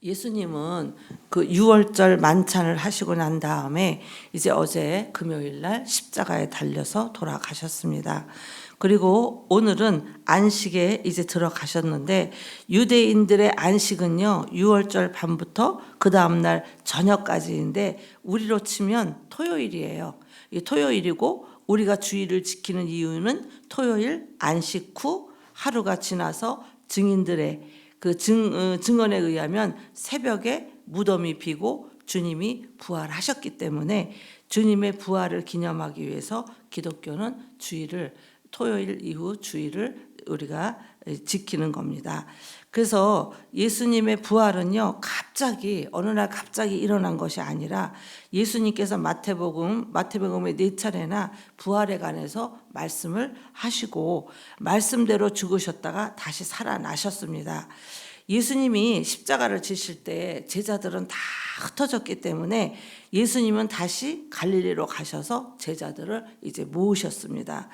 예수님은 그 유월절 만찬을 하시고 난 다음에 이제 어제 금요일 날 십자가에 달려서 돌아가셨습니다. 그리고 오늘은 안식에 이제 들어가셨는데, 유대인들의 안식은요 유월절 밤부터 그 다음날 저녁까지인데 우리로 치면 토요일이에요. 이 토요일이고, 우리가 주일을 지키는 이유는 토요일 안식 후 하루가 지나서 증인들의 그 증언에 의하면 새벽에 무덤이 비고 주님이 부활하셨기 때문에, 주님의 부활을 기념하기 위해서 기독교는 주일을, 토요일 이후 주일을 우리가 지키는 겁니다. 그래서 예수님의 부활은요 갑자기 어느 날 갑자기 일어난 것이 아니라, 예수님께서 마태복음의 4차례나 부활에 관해서 말씀을 하시고 말씀대로 죽으셨다가 다시 살아나셨습니다. 예수님이 십자가를 지실 때 제자들은 다 흩어졌기 때문에 예수님은 다시 갈릴리로 가셔서 제자들을 이제 모으셨습니다.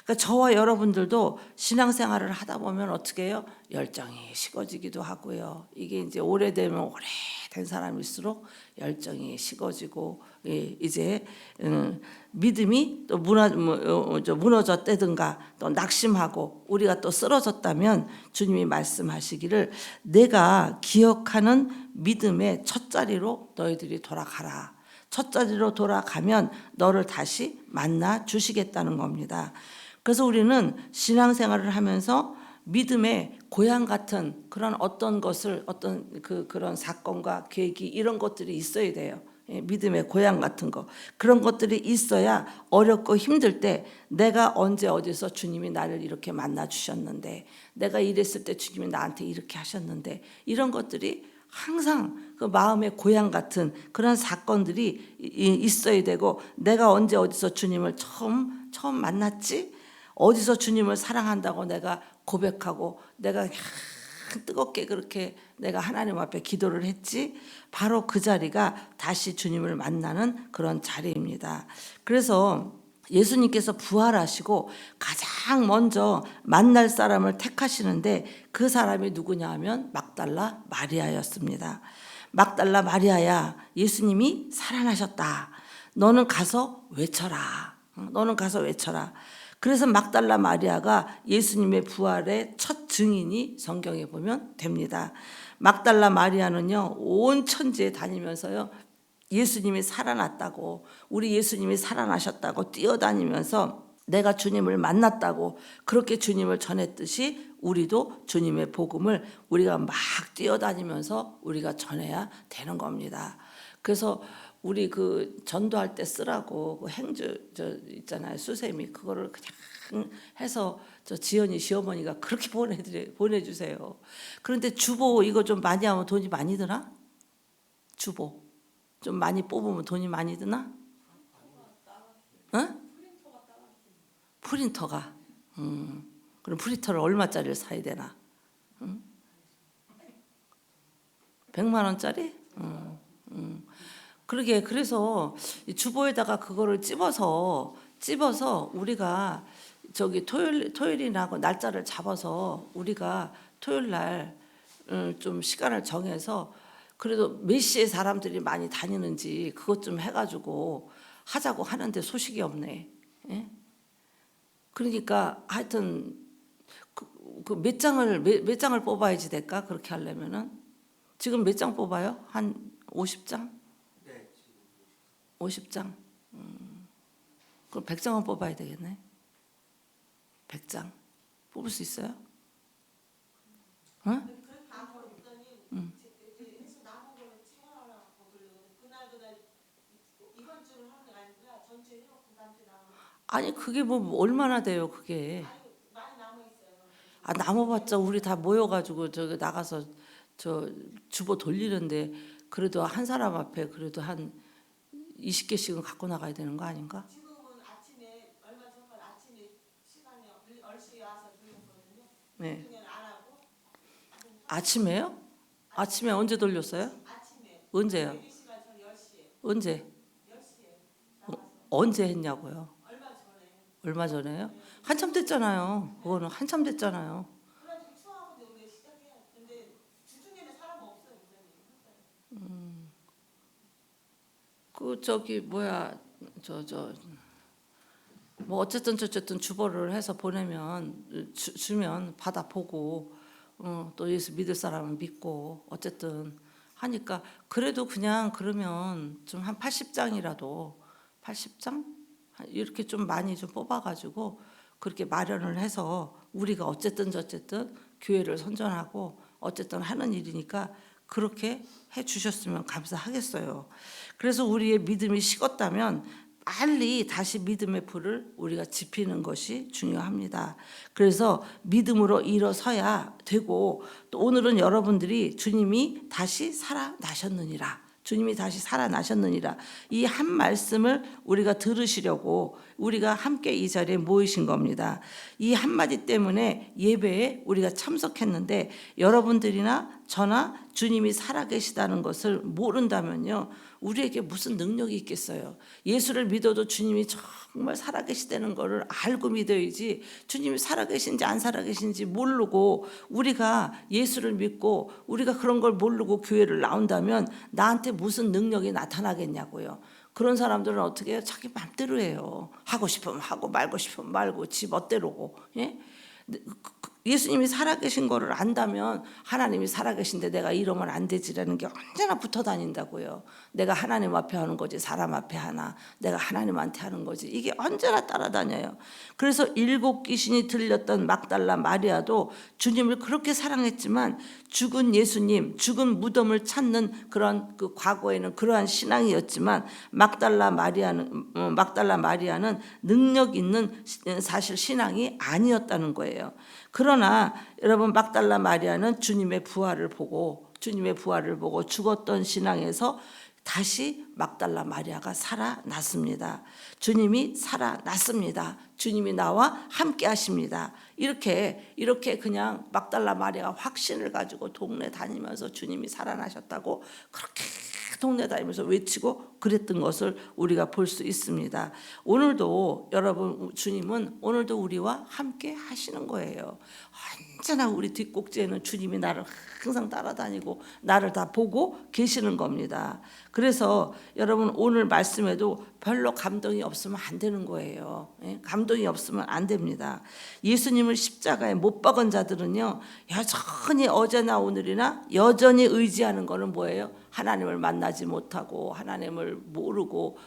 그러니까 저와 여러분들도 신앙생활을 하다 보면 어떻게 해요? 열정이 식어지기도 하고요. 이게 이제 오래되면 오래된 사람일수록 열정이 식어지고, 이제 믿음이 또 무너졌다든가 또 낙심하고 우리가 또 쓰러졌다면, 주님이 말씀하시기를 내가 기억하는 믿음의 첫 자리로 너희들이 돌아가라. 첫 자리로 돌아가면 너를 다시 만나 주시겠다는 겁니다. 그래서 우리는 신앙생활을 하면서 믿음의 고향 같은 그런 어떤 것을, 어떤 그런 사건과 계기, 이런 것들이 있어야 돼요. 믿음의 고향 같은 거, 그런 것들이 있어야 어렵고 힘들 때 내가 언제 어디서 주님이 나를 이렇게 만나 주셨는데, 내가 이랬을 때 주님이 나한테 이렇게 하셨는데, 이런 것들이 항상 그 마음의 고향 같은 그런 사건들이 있어야 되고, 내가 언제 어디서 주님을 처음 만났지? 어디서 주님을 사랑한다고 내가 고백하고 내가 뜨겁게 그렇게 내가 하나님 앞에 기도를 했지? 바로 그 자리가 다시 주님을 만나는 그런 자리입니다. 그래서 예수님께서 부활하시고 가장 먼저 만날 사람을 택하시는데, 그 사람이 누구냐 하면 막달라 마리아였습니다. 막달라 마리아야, 예수님이 살아나셨다. 너는 가서 외쳐라. 너는 가서 외쳐라. 그래서 막달라 마리아가 예수님의 부활의 첫 증인이 성경에 보면 됩니다. 막달라 마리아는요 온 천지에 다니면서요 예수님이 살아났다고, 우리 예수님이 살아나셨다고 뛰어다니면서 내가 주님을 만났다고 그렇게 주님을 전했듯이, 우리도 주님의 복음을 우리가 막 뛰어다니면서 우리가 전해야 되는 겁니다. 그래서 우리 그 전도할 때 쓰라고 그 행주 있잖아요, 수세미, 그거를 그냥 해서 저 지연이 시어머니가 그렇게 보내주세요. 그런데 주보 이거 좀 많이 하면 돈이 많이 드나? 주보 좀 많이 뽑으면 돈이 많이 드나? 응? 프린터가. 그럼 프린터를 얼마짜리를 사야 되나? 100만 원짜리? 그러게. 그래서 주보에다가 그거를 찝어서 우리가 저기 토요일이나 날짜를 잡아서 우리가 토요일 날 좀 시간을 정해서, 그래도 몇 시에 사람들이 많이 다니는지 그것 좀 해가지고 하자고 하는데 소식이 없네. 예? 그러니까 하여튼 몇 장을 뽑아야지 될까? 그렇게 하려면은 지금 몇 장 뽑아요? 한 50장? 50장? 그럼 100장은 뽑아야 되겠네. 100장 뽑을 수 있어요? 응? 아니 그게 뭐 얼마나 돼요 그게. 아, 남아봤자 우리 다 모여가지고 저기 나가서 저 주보 돌리는데, 그래도 한 사람 앞에 그래도 한 20개씩은 갖고 나가야 되는 거 아닌가? 지금은 아침에 얼마 전까지 아침에 시간이 10시에 와서 돌렸거든요. 네. 그때는 안 하고 아침에요? 아침에 언제 돌렸어요? 아침에 언제요? 12시간 전 10시에 언제? 10시에 나가서 언제 했냐고요? 얼마 전에. 얼마 전에요? 한참 됐잖아요. 그거는 한참 됐잖아요. 그래가지고 추워하고 오늘 시작해야. 근데 주중에는 사람 없어요, 목사님. 그 저기 뭐야 뭐 어쨌든 주보를 해서 보내면 주면 받아보고 또 예수 믿을 사람은 믿고 어쨌든 하니까 그래도 그냥 그러면 좀 한 80장이라도 80장 이렇게 좀 많이 좀 뽑아가지고 그렇게 마련을 해서 우리가 어쨌든 교회를 선전하고 어쨌든 하는 일이니까 그렇게 해 주셨으면 감사하겠어요. 그래서 우리의 믿음이 식었다면 빨리 다시 믿음의 불을 우리가 지피는 것이 중요합니다. 그래서 믿음으로 일어서야 되고 또 오늘은 여러분들이 주님이 다시 살아나셨느니라. 주님이 다시 살아나셨느니라. 이 한 말씀을 우리가 들으시려고 우리가 함께 이 자리에 모이신 겁니다. 이 한마디 때문에 예배에 우리가 참석했는데 여러분들이나 저나 주님이 살아계시다는 것을 모른다면요. 우리에게 무슨 능력이 있겠어요. 예수를 믿어도 주님이 정말 살아계시다는 것을 알고 믿어야지 주님이 살아계신지 안 살아계신지 모르고 우리가 예수를 믿고 우리가 그런 걸 모르고 교회를 나온다면 나한테 무슨 능력이 나타나겠냐고요. 그런 사람들은 어떻게 해요? 자기 맘대로 해요. 하고 싶으면 하고 말고 싶으면 말고 지 멋대로고. 예? 예수님이 살아계신 거를 안다면 하나님이 살아계신데 내가 이러면 안 되지라는 게 언제나 붙어 다닌다고요. 내가 하나님 앞에 하는 거지 사람 앞에 하나, 내가 하나님한테 하는 거지 이게 언제나 따라다녀요. 그래서 7 귀신이 들렸던 막달라 마리아도 주님을 그렇게 사랑했지만 죽은 예수님, 죽은 무덤을 찾는 그런 그 과거에는 그러한 신앙이었지만 막달라 마리아는 능력 있는 사실 신앙이 아니었다는 거예요. 그러나 여러분 막달라 마리아는 주님의 부활을 보고 죽었던 신앙에서 다시 막달라 마리아가 살아났습니다. 주님이 살아났습니다. 주님이 나와 함께 하십니다. 이렇게 그냥 막달라 마리아가 확신을 가지고 동네 다니면서 주님이 살아나셨다고 그렇게 동네 다니면서 외치고 그랬던 것을 우리가 볼 수 있습니다. 오늘도 여러분 주님은 오늘도 우리와 함께 하시는 거예요. 언제나 우리 뒷꼭지에는 주님이 나를 항상 따라다니고 나를 다 보고 계시는 겁니다. 그래서 여러분 오늘 말씀에도 별로 감동이 없으면 안 되는 거예요. 감동이 없으면 안 됩니다. 예수님을 십자가에 못 박은 자들은요 여전히 어제나 오늘이나 여전히 의지하는 거는 뭐예요? 하나님을 만나지 못하고 하나님을 모르고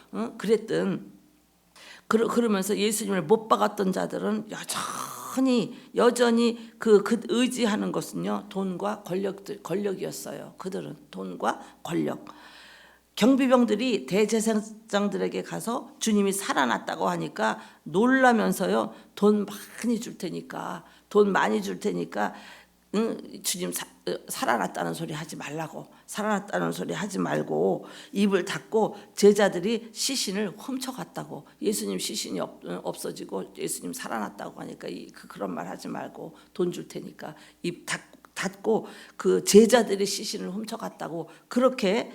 그러면서 예수님을 못 박았던 자들은 여전히 그 의지하는 것은요 돈과 권력이었어요. 그들은 돈과 권력. 경비병들이 대제사장들에게 가서 주님이 살아났다고 하니까 놀라면서요 돈 많이 줄 테니까 주님 살아났다는 소리 하지 말고 입을 닫고 제자들이 시신을 훔쳐갔다고. 예수님 시신이 없어지고 예수님 살아났다고 하니까 그런 말 하지 말고 돈 줄 테니까 입 닫고 그 제자들이 시신을 훔쳐갔다고 그렇게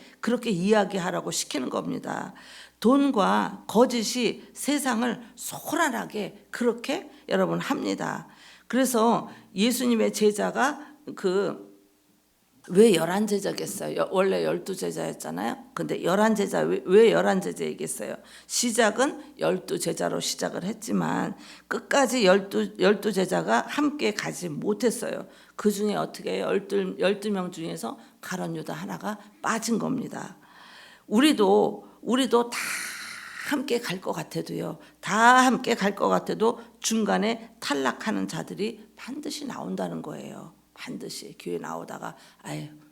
이야기하라고 시키는 겁니다. 돈과 거짓이 세상을 소란하게 그렇게 여러분 합니다. 그래서 예수님의 제자가 왜 11제자겠어요? 원래 12제자였잖아요. 근데 11제자 왜 11제자이겠어요? 시작은 12제자로 시작을 했지만 끝까지 12제자가 함께 가지 못했어요. 그 중에 어떻게 해요? 12명 중에서 가룟 유다 하나가 빠진 겁니다. 우리도 다 함께 갈 것 같아도요. 다 함께 갈 것 같아도 중간에 탈락하는 자들이 반드시 나온다는 거예요. 반드시 교회 나오다가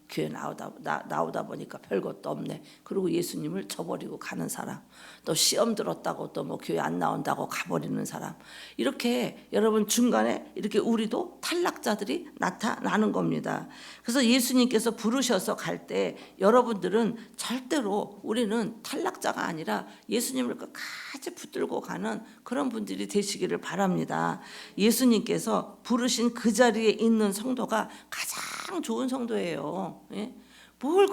교회 나오다 보니까 별것도 없네. 그리고 예수님을 저버리고 가는 사람, 또 시험 들었다고 또 뭐 교회 안 나온다고 가버리는 사람, 이렇게 여러분 중간에 이렇게 우리도 탈락자들이 나타나는 겁니다. 그래서 예수님께서 부르셔서 갈 때 여러분들은 절대로 우리는 탈락자가 아니라 예수님을 끝까지 붙들고 가는 그런 분들이 되시기를 바랍니다. 예수님께서 부르신 그 자리에 있는 성도가 가장 좋은 성도예요. 예? 뭘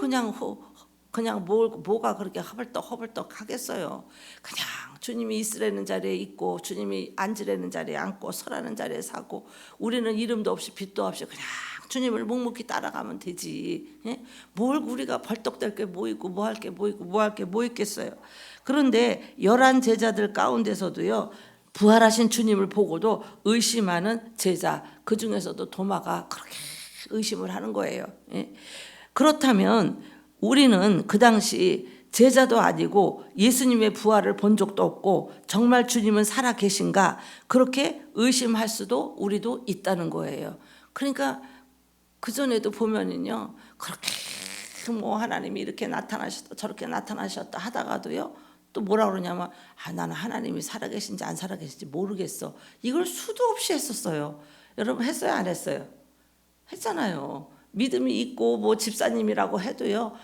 뭐가 그렇게 허벌떡 하겠어요. 그냥 주님이 있으라는 자리에 있고 주님이 앉으라는 자리에 앉고 서라는 자리에 서고 우리는 이름도 없이 빛도 없이 그냥 주님을 묵묵히 따라가면 되지. 예? 뭘 우리가 벌떡될 게 뭐 있고 뭐 할 게 뭐 있고 뭐 할 게 뭐 있겠어요. 그런데 11 제자들 가운데서도요. 부활하신 주님을 보고도 의심하는 제자, 그 중에서도 도마가 그렇게 의심을 하는 거예요. 예? 그렇다면 우리는 그 당시 제자도 아니고 예수님의 부활을 본 적도 없고 정말 주님은 살아 계신가 그렇게 의심할 수도 우리도 있다는 거예요. 그러니까 그전에도 보면은요 그렇게 뭐 하나님이 이렇게 나타나셨다 저렇게 나타나셨다 하다가도요 또 뭐라 그러냐면 나는 하나님이 살아계신지 안 살아계신지 모르겠어. 이걸 수도 없이 했었어요. 여러분 했어요 안 했어요? 했잖아요. 믿음이 있고 뭐 집사님이라고 해도요.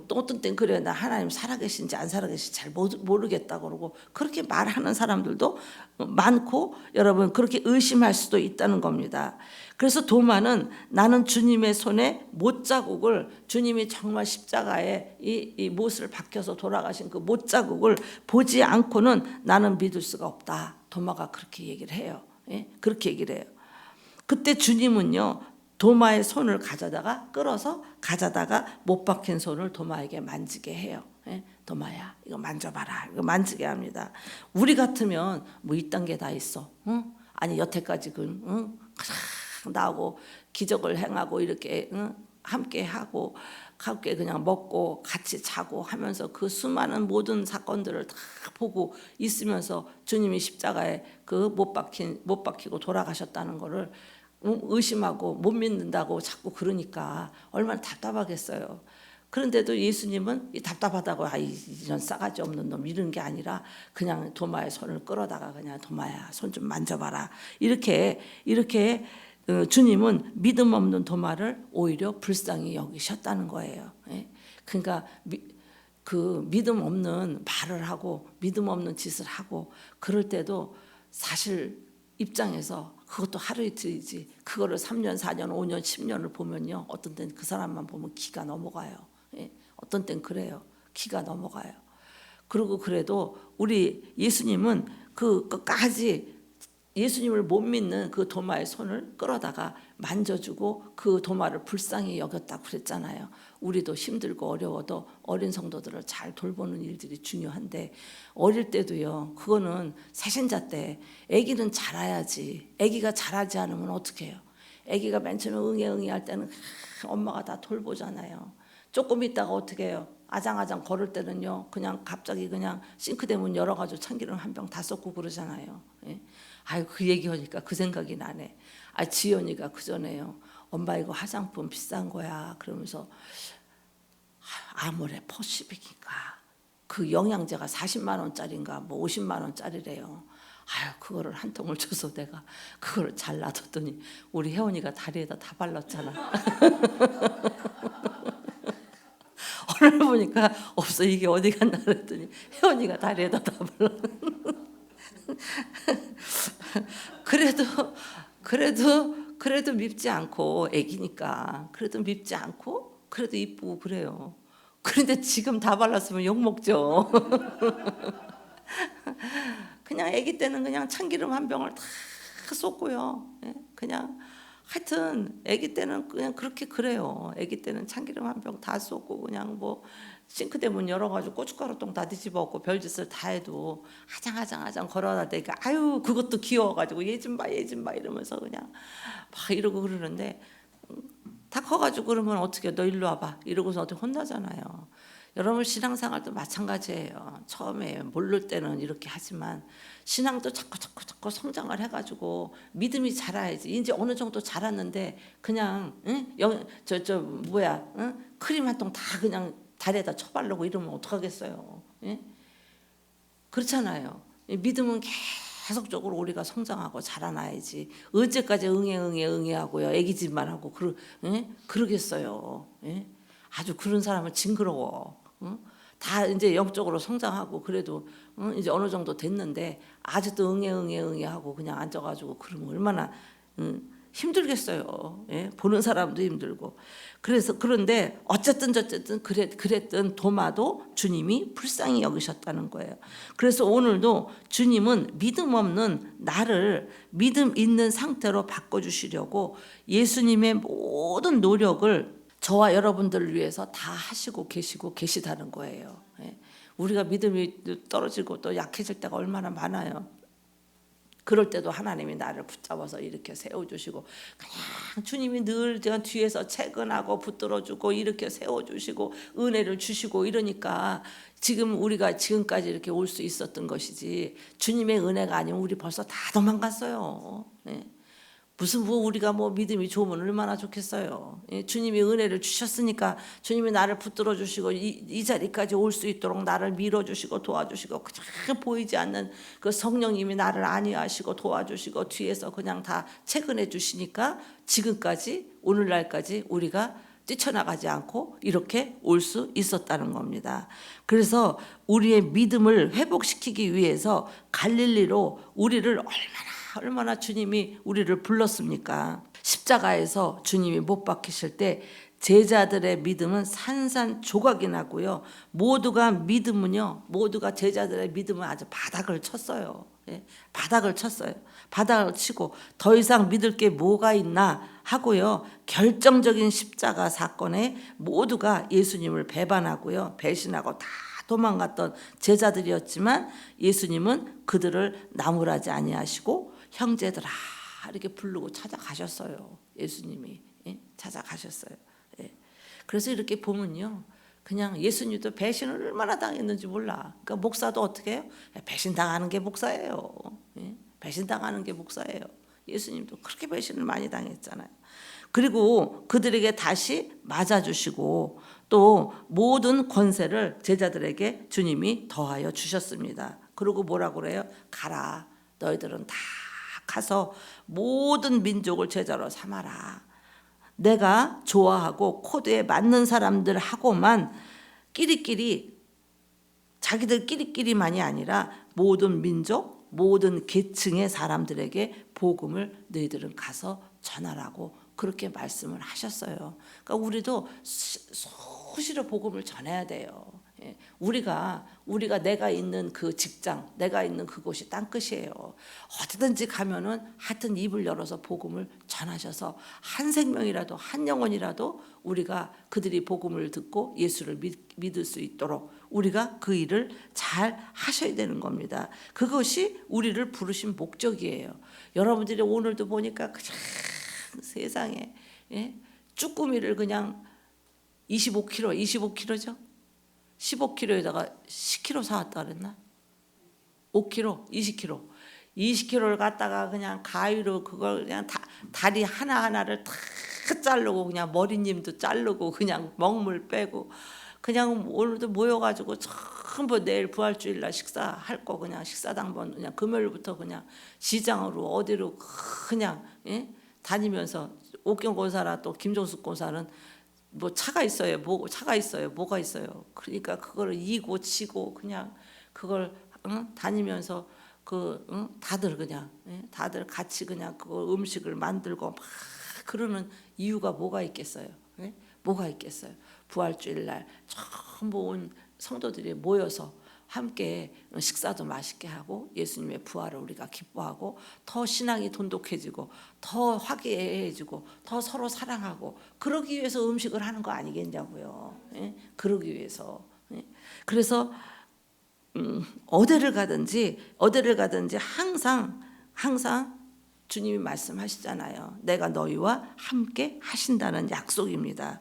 또 어떤 땐 그래 나 하나님 살아계신지 안 살아계신지 잘 모르겠다 그러고 그렇게 말하는 사람들도 많고 여러분 그렇게 의심할 수도 있다는 겁니다. 그래서 도마는 나는 주님의 손에 못자국을 주님이 정말 십자가에 이 못을 박혀서 돌아가신 그 못자국을 보지 않고는 나는 믿을 수가 없다. 도마가 그렇게 얘기를 해요. 예? 그렇게 얘기를 해요. 그때 주님은요. 도마의 손을 가져다가 끌어서 가져다가 못 박힌 손을 도마에게 만지게 해요. 예? 도마야 이거 만져봐라. 이거 만지게 합니다. 우리 같으면 뭐 이딴 게 다 있어. 응? 아니 여태까지 나하고 기적을 행하고 이렇게 함께 하고 함께 그냥 먹고 같이 자고 하면서 그 수많은 모든 사건들을 다 보고 있으면서 주님이 십자가에 그 못 박히고 돌아가셨다는 거를 의심하고 못 믿는다고 자꾸 그러니까 얼마나 답답하겠어요. 그런데도 예수님은 답답하다고 이런 싸가지 없는 놈 이런 게 아니라 그냥 도마의 손을 끌어다가 그냥 도마야 손 좀 만져봐라 이렇게 주님은 믿음 없는 도마를 오히려 불쌍히 여기셨다는 거예요. 그러니까 그 믿음 없는 말을 하고 믿음 없는 짓을 하고 그럴 때도 사실 입장에서 그것도 하루 이틀이지 그거를 3년 4년 5년 10년을 보면요 어떤 때는 그 사람만 보면 기가 넘어가요. 어떤 때는 그래요. 기가 넘어가요. 그리고 그래도 우리 예수님은 그 끝까지 예수님을 못 믿는 그 도마의 손을 끌어다가 만져주고 그 도마를 불쌍히 여겼다고 그랬잖아요. 우리도 힘들고 어려워도 어린 성도들을 잘 돌보는 일들이 중요한데 어릴 때도요. 그거는 새신자 때 아기는 자라야지. 아기가 자라지 않으면 어떻게 해요? 아기가 맨 처음에 응애 할 때는 엄마가 다 돌보잖아요. 조금 있다가 어떻게 해요? 아장아장 걸을 때는요. 그냥 갑자기 그냥 싱크대 문 열어가지고 참기름 한 병 다 쏟고 그러잖아요. 예? 그 얘기하니까 그 생각이 나네. 지연이가 그전에요. 엄마 이거 화장품 비싼 거야. 그러면서 아모레 퍼시픽인가 그 영양제가 40만 원짜리인가 뭐 50만 원짜리래요. 그거를 한 통을 줘서 내가 그거를 잘 놔뒀더니 우리 혜원이가 다리에다 다 발랐잖아. 오늘 보니까 없어 이게 어디 갔나 그랬더니 혜원이가 다리에다 다 발랐. 그래도 밉지 않고 애기니까 그래도 밉지 않고 그래도 이쁘고 그래요. 그런데 지금 다 발랐으면 욕 먹죠. 그냥 애기 때는 그냥 참기름 한 병을 다 쏟고요. 그냥 하여튼 애기 때는 그냥 그렇게 그래요. 애기 때는 참기름 한 병 다 쏟고 그냥 뭐 싱크대 문 열어가지고 고춧가루통 다 뒤집어갖고 별짓을 다 해도 하장 걸어다 대니까 그것도 귀여워가지고 얘 좀 봐 이러면서 그냥 막 이러고 그러는데 다 커가지고 그러면 어떻게 너 일로 와봐 이러고서 어떻게 혼나잖아요. 여러분 신앙생활도 마찬가지예요. 처음에 모를 때는 이렇게 하지만 신앙도 자꾸 성장을 해가지고 믿음이 자라야지. 이제 어느 정도 자랐는데 그냥 크림 한 통 다 그냥 다리에다 쳐바르고 이러면 어떡하겠어요. 그렇잖아요. 믿음은 계속적으로 우리가 성장하고 자라나야지. 언제까지 응애하고요. 애기짓만 하고 그러겠어요. 아주 그런 사람은 징그러워. 다 이제 영적으로 성장하고 그래도 이제 어느 정도 됐는데 아직도 응애하고 그냥 앉아가지고 그러면 얼마나 힘들겠어요. 예? 보는 사람도 힘들고. 그런데 어쨌든 그랬던 도마도 주님이 불쌍히 여기셨다는 거예요. 그래서 오늘도 주님은 믿음 없는 나를 믿음 있는 상태로 바꿔주시려고 예수님의 모든 노력을 저와 여러분들을 위해서 다 하시고 계시다는 거예요. 예? 우리가 믿음이 떨어지고 또 약해질 때가 얼마나 많아요. 그럴 때도 하나님이 나를 붙잡아서 이렇게 세워주시고, 그냥 주님이 늘 제가 뒤에서 채근하고 붙들어주고 이렇게 세워주시고 은혜를 주시고 이러니까 지금 우리가 지금까지 이렇게 올 수 있었던 것이지, 주님의 은혜가 아니면 우리 벌써 다 도망갔어요. 네. 무슨 우리가 믿음이 좋으면 얼마나 좋겠어요. 예, 주님이 은혜를 주셨으니까 주님이 나를 붙들어 주시고 이 자리까지 올 수 있도록 나를 밀어 주시고 도와주시고, 그냥 보이지 않는 그 성령님이 나를 안위하시고 도와주시고 뒤에서 그냥 다 채근해 주시니까 지금까지 오늘날까지 우리가 뛰쳐나가지 않고 이렇게 올 수 있었다는 겁니다. 그래서 우리의 믿음을 회복시키기 위해서 갈릴리로 우리를 얼마나 주님이 우리를 불렀습니까? 십자가에서 주님이 못 박히실 때 제자들의 믿음은 산산조각이 나고요. 모두가 제자들의 믿음은 아주 바닥을 쳤어요. 예, 바닥을 쳤어요. 바닥을 치고 더 이상 믿을 게 뭐가 있나 하고요. 결정적인 십자가 사건에 모두가 예수님을 배반하고요. 배신하고 다 도망갔던 제자들이었지만 예수님은 그들을 나무라지 아니하시고 형제들아 이렇게 부르고 찾아가셨어요. 예수님이 찾아가셨어요. 예. 그래서 이렇게 보면요, 그냥 예수님도 배신을 얼마나 당했는지 몰라. 그러니까 목사도 어떻게 해요? 배신당하는 게 목사예요. 예. 배신당하는 게 목사예요. 예수님도 그렇게 배신을 많이 당했잖아요. 그리고 그들에게 다시 맞아주시고 또 모든 권세를 제자들에게 주님이 더하여 주셨습니다. 그리고 뭐라고 그래요? 가라. 너희들은 다 가서 모든 민족을 제자로 삼아라. 내가 좋아하고 코드에 맞는 사람들하고만 자기들끼리만이 아니라 모든 민족, 모든 계층의 사람들에게 복음을 너희들은 가서 전하라고 그렇게 말씀을 하셨어요. 그러니까 우리도 수시로 복음을 전해야 돼요. 우리가 내가 있는 그 직장, 내가 있는 그곳이 땅끝이에요. 어디든지 가면은 하여튼 입을 열어서 복음을 전하셔서 한 생명이라도 한 영혼이라도 우리가 그들이 복음을 듣고 예수를 믿을 수 있도록 우리가 그 일을 잘 하셔야 되는 겁니다. 그것이 우리를 부르신 목적이에요. 여러분들이 오늘도 보니까 그냥 세상에 쭈꾸미를 그냥 25kg죠? 15kg에다가 10kg 사왔다 그랬나? 5kg, 20kg를 갖다가 그냥 가위로 그걸 그냥 다리 하나하나를 다 자르고 그냥 머리님도 자르고 그냥 먹물 빼고 그냥 오늘도 모여가지고 전부 내일 부활주일날 식사할 거 그냥 식사당번 그냥 금요일부터 그냥 시장으로 어디로 그냥 다니면서 옥경 권사나 또 김종숙 권사는 차가 있어요. 뭐가 있어요. 그러니까 그거를 이고 치고 그냥 그걸 다니면서 다들 그냥 다들 같이 그냥 그 음식을 만들고 막 그러는 이유가 뭐가 있겠어요? 뭐가 있겠어요? 부활주일 날 전부 온 성도들이 모여서 함께 식사도 맛있게 하고 예수님의 부활을 우리가 기뻐하고 더 신앙이 돈독해지고 더 화기애애해지고 더 서로 사랑하고 그러기 위해서 음식을 하는 거 아니겠냐고요. 그러기 위해서. 그래서 어디를 가든지 항상 주님이 말씀하시잖아요. 내가 너희와 함께 하신다는 약속입니다.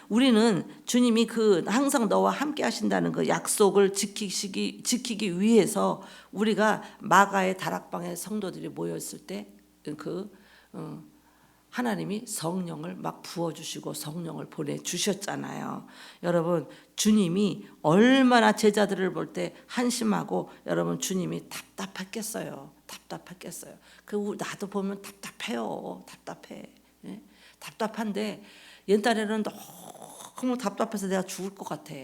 우리는 주님이 항상 너와 함께 하신다는 그 약속을 지키기 위해서 우리가 마가의 다락방에 성도들이 모였을 때 하나님이 성령을 막 부어주시고 성령을 보내주셨잖아요. 여러분, 주님이 얼마나 제자들을 볼 때 한심하고 여러분 주님이 답답했겠어요. 나도 보면 답답해요. 답답한데 옛날에는 너무 답답해서 내가 죽을 것 같아.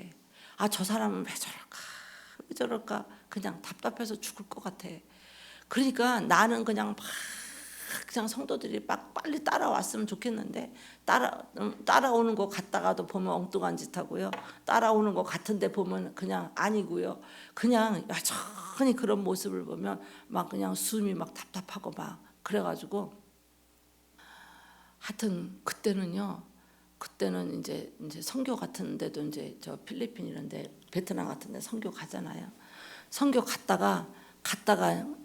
저 사람은 왜 저럴까? 그냥 답답해서 죽을 것 같아. 그러니까 나는 그냥 막 그냥 성도들이 막 빨리 따라왔으면 좋겠는데 따라오는 거 같다가도 보면 엉뚱한 짓 하고요. 따라오는 거 같은데 보면 그냥 아니고요. 그냥 여전히 그런 모습을 보면 막 그냥 숨이 막 답답하고 막 그래가지고 하여튼 그때는 이제 선교 같은 데도 이제 저 필리핀 이런데 베트남 같은 데 선교 가잖아요. 선교 갔다가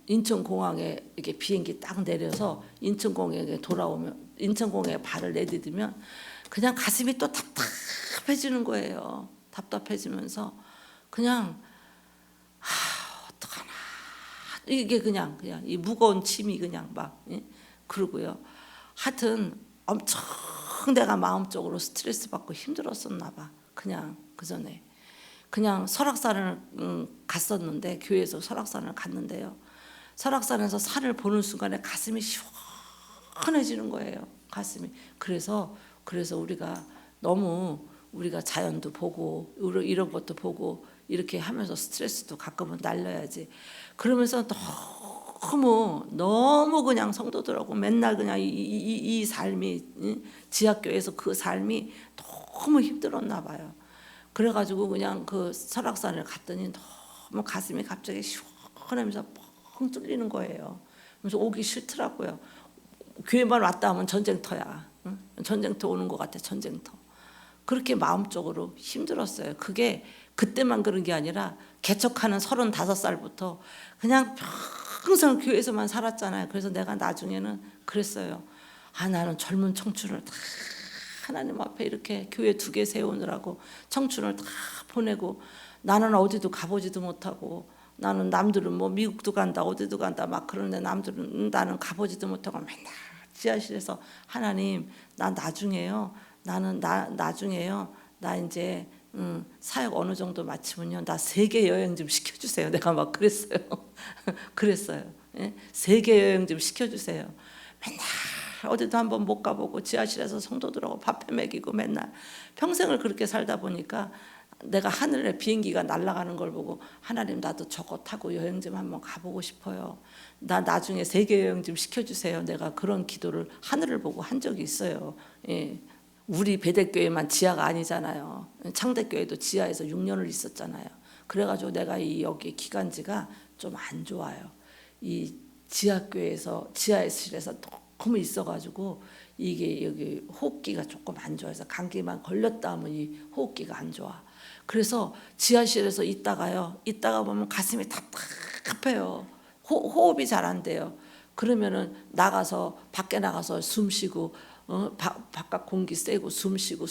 인천공항에 이렇게 비행기 딱 내려서 인천공항에 돌아오면 인천공항에 발을 내디디면 그냥 가슴이 또 답답해지는 거예요. 답답해지면서 그냥 어떡하나 이게 그냥 이 무거운 짐이 그냥 막 그러고요. 하여튼 엄청 내가 마음적으로 스트레스 받고 힘들었었나 봐. 그냥 그 전에 그냥 설악산을 갔었는데 교회에서 설악산을 갔는데요. 설악산에서 산을 보는 순간에 가슴이 시원해지는 거예요. 가슴이. 그래서 우리가 너무 우리가 자연도 보고 이런 것도 보고 이렇게 하면서 스트레스도 가끔은 날려야지. 그러면서 너무 그냥 성도들하고 맨날 그냥 이 삶이 지하교회에서 그 삶이 너무 힘들었나 봐요. 그래가지고 그냥 그 설악산을 갔더니 너무 가슴이 갑자기 시원하면서 뻥 뚫리는 거예요. 그래서 오기 싫더라고요. 교회만 왔다 하면 전쟁터야. 응? 전쟁터 오는 것 같아. 전쟁터. 그렇게 마음적으로 힘들었어요. 그게 그때만 그런 게 아니라 개척하는 35살부터 그냥 평생 교회에서만 살았잖아요. 그래서 내가 나중에는 그랬어요. 나는 젊은 청춘을 다 하나님 앞에 이렇게 교회 2개 세우느라고 청춘을 다 보내고 나는 어디도 가보지도 못하고 나는 남들은 뭐 미국도 간다 어디도 간다 막 그러는데 남들은 나는 가보지도 못하고 맨날 지하실에서 하나님 나 나중에요. 나중에요. 나 이제 사역 어느 정도 마치면요. 나 세계 여행 좀 시켜주세요. 내가 막 그랬어요. 그랬어요. 예? 세계 여행 좀 시켜주세요. 맨날 어디도 한번 못 가보고 지하실에서 성도들하고 밥해 먹이고 맨날 평생을 그렇게 살다 보니까 내가 하늘에 비행기가 날아가는 걸 보고 하나님 나도 저거 타고 여행 좀 한번 가보고 싶어요. 나 나중에 세계 여행 좀 시켜주세요. 내가 그런 기도를 하늘을 보고 한 적이 있어요. 예. 우리 배대교회만 지하가 아니잖아요. 창대교회도 지하에서 6년을 있었잖아요. 그래가지고 내가 여기 기간지가 좀 안 좋아요. 이 지하교회에서 지하실에서 너무 있어가지고 이게 여기 호흡기가 조금 안 좋아서 감기만 걸렸다 하면 이 호흡기가 안 좋아. 그래서 지하실에서 있다가 보면 가슴이 답답해요. 호흡이 잘 안 돼요. 그러면은 밖에 나가서 숨 쉬고 바깥 공기 쐬고 숨 쉬고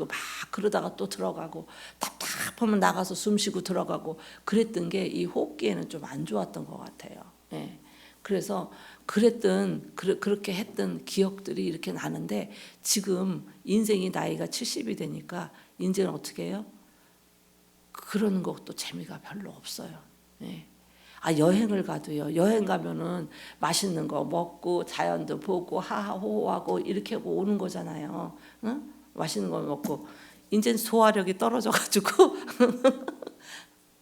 막 그러다가 또 들어가고 답답하면 나가서 숨 쉬고 들어가고 그랬던 게 이 호흡기에는 좀 안 좋았던 것 같아요. 예. 그래서 그렇게 했던 기억들이 이렇게 나는데 지금 인생이 나이가 70이 되니까 이제는 어떻게 해요? 그런 것도 재미가 별로 없어요. 예. 여행을 가도요. 여행 가면은 맛있는 거 먹고 자연도 보고 하하호호하고 이렇게 하고 오는 거잖아요. 응? 맛있는 거 먹고 이제 소화력이 떨어져가지고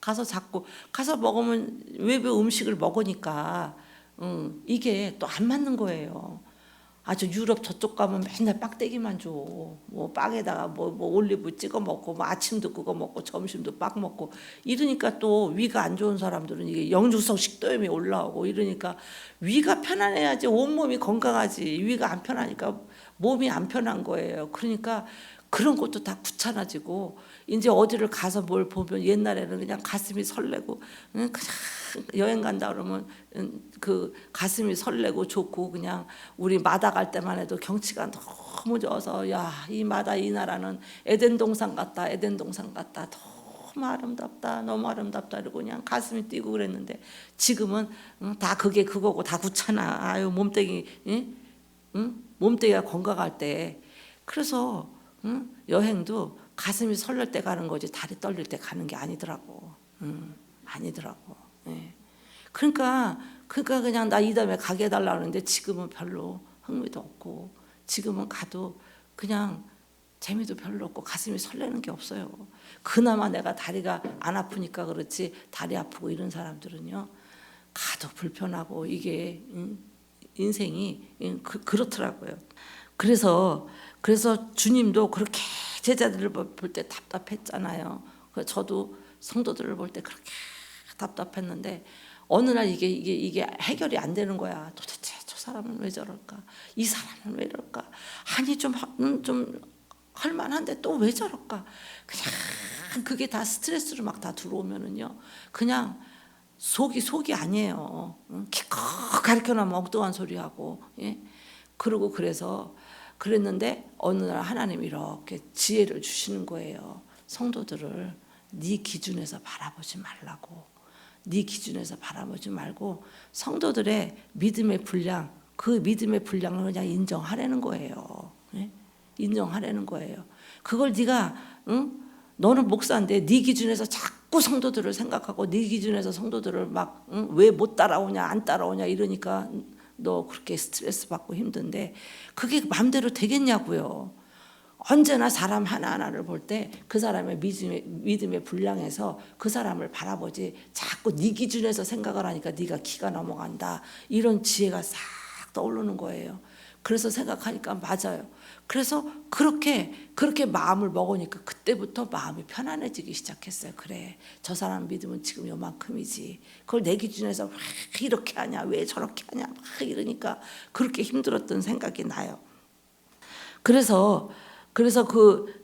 가서 먹으면 외부 음식을 먹으니까 이게 또 안 맞는 거예요. 아주 유럽 저쪽 가면 맨날 빡대기만 줘. 뭐 빵에다가 뭐 올리브 찍어 먹고 뭐 아침도 그거 먹고 점심도 빵 먹고 이러니까 또 위가 안 좋은 사람들은 이게 영주성 식도염이 올라오고 이러니까 위가 편안해야지 온몸이 건강하지. 위가 안 편하니까 몸이 안 편한 거예요. 그러니까 그런 것도 다 귀찮아지고 이제 어디를 가서 뭘 보면 옛날에는 그냥 가슴이 설레고 그냥 여행 간다 그러면 그 가슴이 설레고 좋고 그냥 우리 마다 갈 때만 해도 경치가 너무 좋아서 야, 이 마다 이 나라는 에덴 동산 같다 너무 아름답다 너무 아름답다 이러고 그냥 가슴이 뛰고 그랬는데 지금은 다 그게 그거고 다 귀찮아. 몸뚱이가 건강할 때 그래서 여행도 가슴이 설렐 때 가는 거지 다리 떨릴 때 가는 게 아니더라고. 아니더라고. 예. 그러니까 그냥 나 이 다음에 가게 해달라 하는데 지금은 별로 흥미도 없고 지금은 가도 그냥 재미도 별로 없고 가슴이 설레는 게 없어요. 그나마 내가 다리가 안 아프니까 그렇지 다리 아프고 이런 사람들은요 가도 불편하고 이게 인생이 그렇더라고요. 그래서 주님도 그렇게 제자들을 볼 때 답답했잖아요. 저도 성도들을 볼 때 그렇게 답답했는데 어느 날 이게 해결이 안 되는 거야. 도대체 저 사람은 왜 저럴까? 이 사람은 왜 이럴까? 아니 좀 할만한데 또 왜 저럴까? 그냥 그게 다 스트레스로 막 다 들어오면은요. 그냥 속이 아니에요. 기껏 가르쳐놓으면 엉뚱한 소리 하고, 예? 그러고 그랬는데 어느 날 하나님이 이렇게 지혜를 주시는 거예요. 성도들을 네 기준에서 바라보지 말라고. 네 기준에서 바라보지 말고 성도들의 믿음의 분량, 그 믿음의 분량을 그냥 인정하라는 거예요. 예? 인정하라는 거예요. 그걸 네가 너는 목사인데 네 기준에서 자꾸 성도들을 생각하고 네 기준에서 성도들을 막 왜 못 따라오냐 안 따라오냐 이러니까 너 그렇게 스트레스 받고 힘든데 그게 마음대로 되겠냐고요. 언제나 사람 하나하나를 볼 때 그 사람의 믿음의 분량에서 그 사람을 바라보지 자꾸 네 기준에서 생각을 하니까 네가 기가 넘어간다. 이런 지혜가 싹 떠오르는 거예요. 그래서 생각하니까 맞아요. 그래서 그렇게 마음을 먹으니까 그때부터 마음이 편안해지기 시작했어요. 그래, 저 사람 믿음은 지금 요만큼이지. 그걸 내 기준에서 왜 이렇게 하냐, 왜 저렇게 하냐, 막 이러니까 그렇게 힘들었던 생각이 나요. 그래서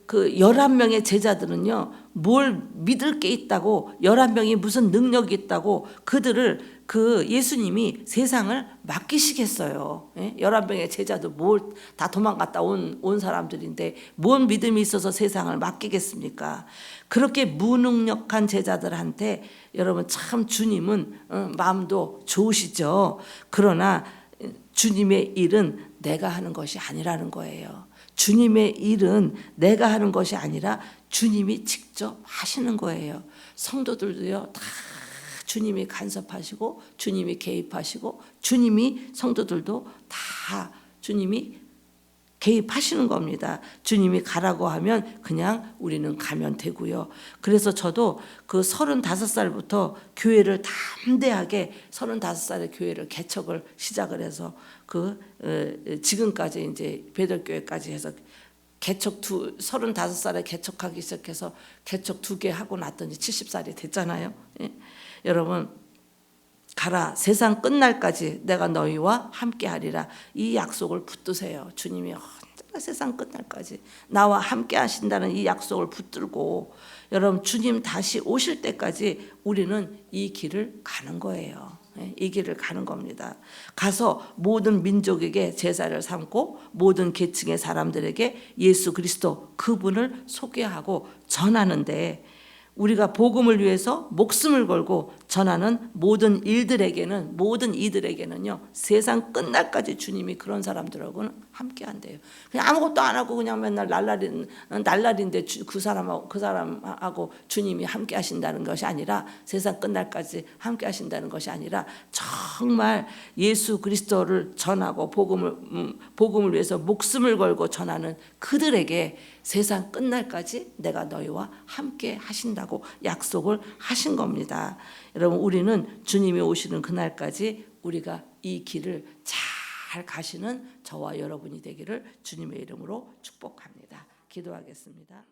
그 11명의 제자들은요, 뭘 믿을 게 있다고, 11명이 무슨 능력이 있다고 그들을 예수님이 세상을 맡기시겠어요. 11명의 제자도 뭘 다 도망갔다 온 사람들인데 뭔 믿음이 있어서 세상을 맡기겠습니까? 그렇게 무능력한 제자들한테 여러분 참 주님은 마음도 좋으시죠. 그러나 주님의 일은 내가 하는 것이 아니라는 거예요. 주님의 일은 내가 하는 것이 아니라 주님이 직접 하시는 거예요. 성도들도요, 다 주님이 간섭하시고 주님이 개입하시고 주님이 성도들도 다 주님이 개입하시는 겁니다. 주님이 가라고 하면 그냥 우리는 가면 되고요. 그래서 저도 그 35살부터 교회를 담대하게 35살에 교회를 개척을 시작을 해서 지금까지 이제 베들교회까지 해서 개척 35살에 개척하기 시작해서 개척 2개 하고 났더니 70살이 됐잖아요. 예? 여러분 가라, 세상 끝날까지 내가 너희와 함께 하리라. 이 약속을 붙드세요. 주님이 언제나 세상 끝날까지 나와 함께 하신다는 이 약속을 붙들고 여러분 주님 다시 오실 때까지 우리는 이 길을 가는 거예요. 이 길을 가는 겁니다. 가서 모든 민족에게 제사를 삼고 모든 계층의 사람들에게 예수 그리스도 그분을 소개하고 전하는데 우리가 복음을 위해서 목숨을 걸고 전하는 모든 이들에게는요 세상 끝날까지 주님이 그런 사람들하고는 함께 한대요. 그냥 아무것도 안 하고 그냥 맨날 날라리인데 그 사람하고 주님이 함께 하신다는 것이 아니라 세상 끝날까지 함께 하신다는 것이 아니라 정말 예수 그리스도를 전하고 복음을 위해서 목숨을 걸고 전하는 그들에게 세상 끝날까지 내가 너희와 함께 하신다고 약속을 하신 겁니다. 여러분 우리는 주님이 오시는 그날까지 우리가 이 길을 잘 가시는 저와 여러분이 되기를 주님의 이름으로 축복합니다. 기도하겠습니다.